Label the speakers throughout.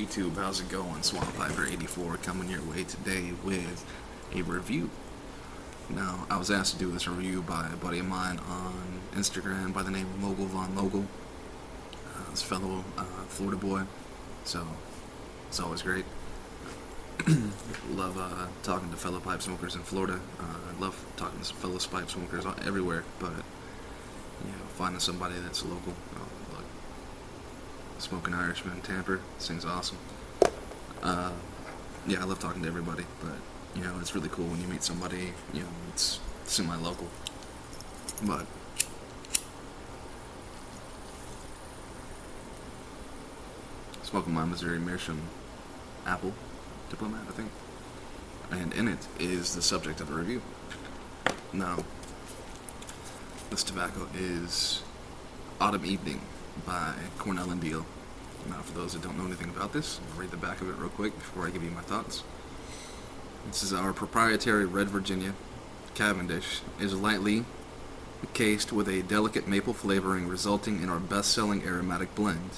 Speaker 1: YouTube, how's it going? Swamp Piper 84 coming your way today with a review. Now, I was asked to do this review by a buddy of mine on Instagram by the name of Mogul Von Mogul, this fellow Florida boy, so it's always great. Love talking to fellow pipe smokers in Florida. I love talking to fellow pipe smokers everywhere, but finding somebody that's local. Like Smoking Irishman Tamper sings awesome. Yeah, I love talking to everybody, but it's really cool when you meet somebody it's semi-local. But smoking my Missouri Meerschaum Apple Diplomat, I think, and in it is the subject of the review. Now, this tobacco is Autumn Evening by Cornell and Diehl. Now, for those that don't know anything about this, I'll read the back of it real quick before I give you my thoughts. This is our proprietary Red Virginia Cavendish is lightly cased with a delicate maple flavoring resulting in our best-selling aromatic blend.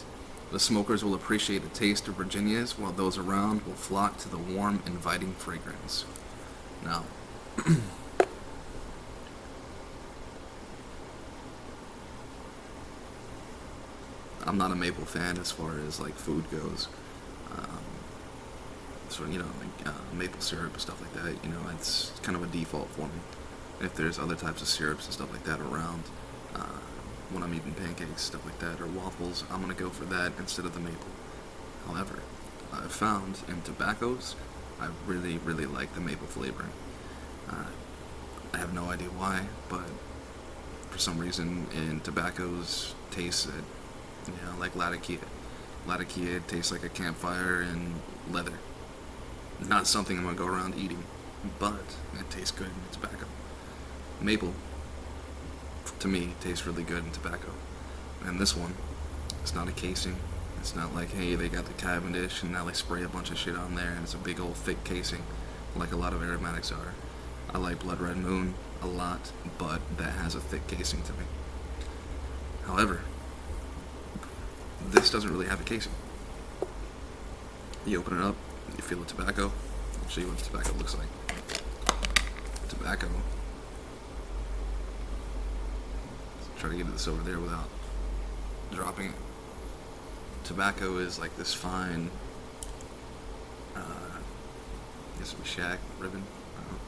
Speaker 1: The smokers will appreciate the taste of Virginias, while those around will flock to the warm, inviting fragrance. Now, I'm not a maple fan as far as like food goes. So maple syrup and stuff like that. It's kind of a default for me. If there's other types of syrups and stuff like that around, when I'm eating pancakes, stuff like that, or waffles, I'm gonna go for that instead of the maple. However, I've found in tobaccos, I really, really like the maple flavoring. I have no idea why, but for some reason in tobaccos tastes like Latakia. Latakia tastes like a campfire and leather. Not something I'm gonna go around eating, but it tastes good in tobacco. Maple, to me, tastes really good in tobacco. And this one, it's not a casing. It's not like, hey, they got the Cavendish and now they spray a bunch of shit on there and it's a big old thick casing like a lot of aromatics are. I like Blood Red Moon a lot, but that has a thick casing to me. However, this doesn't really have a casing. You open it up, you feel the tobacco. I'll show you what the tobacco looks like. Tobacco. Let's try to get this over there without dropping it. Tobacco is like this fine, I guess it would be shag, ribbon. I don't know.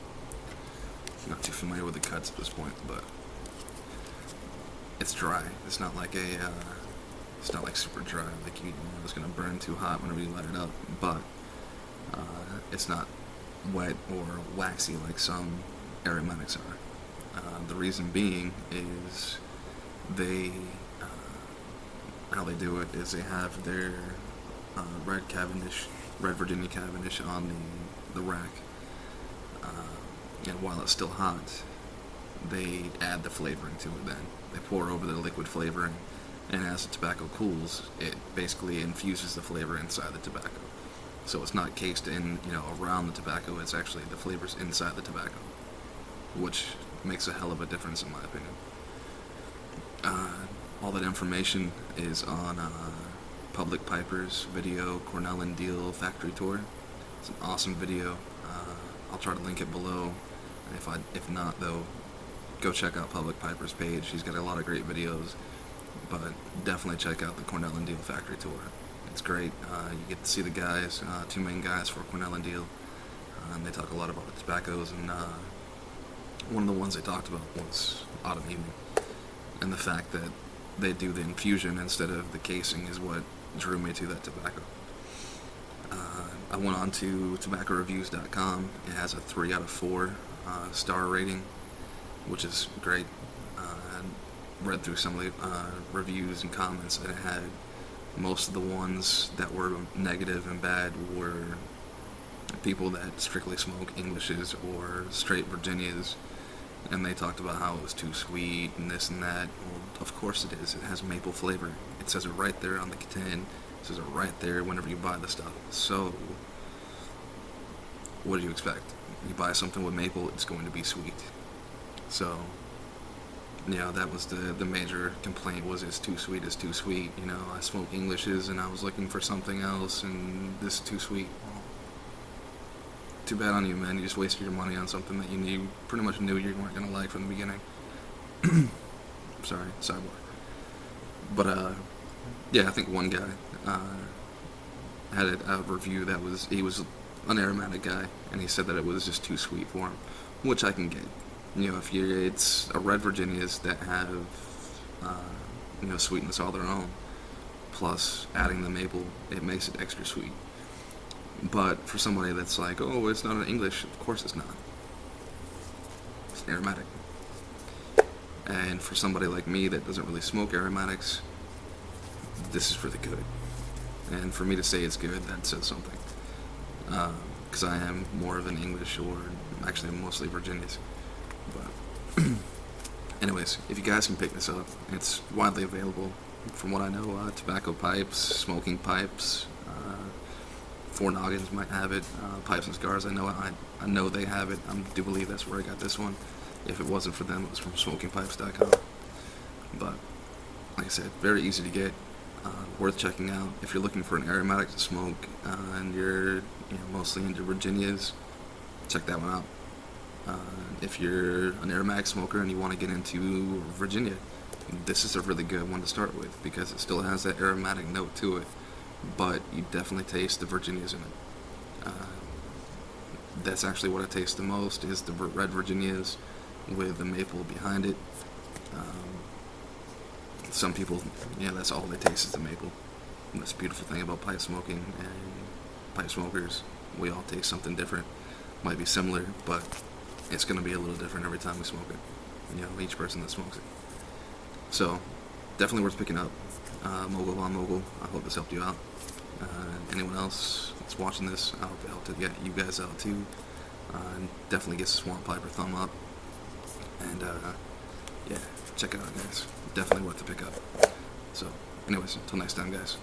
Speaker 1: I'm not too familiar with the cuts at this point, but it's dry. It's not like it's not like super dry, like it's gonna burn too hot whenever you light it up, but it's not wet or waxy like some aromatics are. The reason being is how they do it is they have their Red Virginia Cavendish on the rack, and while it's still hot, they add the flavoring to it. Then they pour over the liquid flavoring, and as the tobacco cools, it basically infuses the flavor inside the tobacco. So it's not cased in, around the tobacco. It's actually the flavors inside the tobacco, which makes a hell of a difference in my opinion. All that information is on Public Piper's video, Cornell and Diehl Factory Tour. It's an awesome video. I'll try to link it below. If not, though, go check out Public Piper's page. He's got a lot of great videos, but definitely check out the Cornell and Diehl Factory Tour. It's great. You get to see the guys, two main guys for Cornell and Diehl, and they talk a lot about the tobaccos, and one of the ones they talked about was Autumn Evening, and the fact that they do the infusion instead of the casing is what drew me to that tobacco. I went on to tobaccoreviews.com. It has a 3 out of 4 star rating, which is great. I read through some of the reviews and comments, and it had most of the ones that were negative and bad were people that strictly smoke Englishes or straight Virginias, and they talked about how it was too sweet and this and that. Well, of course it is. It has maple flavor. It says it right there on the tin. It says it right there whenever you buy the stuff. So, what do you expect? You buy something with maple, it's going to be sweet. So, you know, that was the major complaint, was it's too sweet, it's too sweet. You know, I smoke Englishes and I was looking for something else, and this is too sweet. Well, too bad on you, man. You just wasted your money on something that pretty much knew you weren't gonna like from the beginning. Sorry, sidebar. But yeah, I think one guy had a review that he was an aromatic guy, and he said that it was just too sweet for him, which I can get. You know, it's a red Virginias that have you know, sweetness all their own, plus adding the maple, it makes it extra sweet. But for somebody that's like, oh, it's not an English, of course it's not. It's an aromatic. And for somebody like me that doesn't really smoke aromatics, this is for the good. And for me to say it's good, that says something. Because I am more of an English, or actually mostly Virginias. But anyways, if you guys can pick this up, it's widely available. From what I know, tobacco pipes, smoking pipes, Four Noggins might have it. Pipes and Cigars, I know they have it. I do believe that's where I got this one. If it wasn't for them, it was from smokingpipes.com. But like I said, very easy to get. Worth checking out if you're looking for an aromatic to smoke, and you're mostly into Virginias. Check that one out. If you're an aromatic smoker and you want to get into Virginia, this is a really good one to start with, because it still has that aromatic note to it, but you definitely taste the Virginias in it. That's actually what I taste the most, is the red Virginias with the maple behind it. Some people, that's all they taste is the maple. And that's the beautiful thing about pipe smoking, and pipe smokers, we all taste something different. Might be similar, but it's going to be a little different every time we smoke it. Each person that smokes it. So, definitely worth picking up. Mogul Von Mogul, I hope this helped you out. Anyone else that's watching this, I hope it helped get you guys out too. And definitely give Swamp Pipe a thumb up. And yeah, check it out, guys. Definitely worth the pick up. So, anyways, until next time, guys.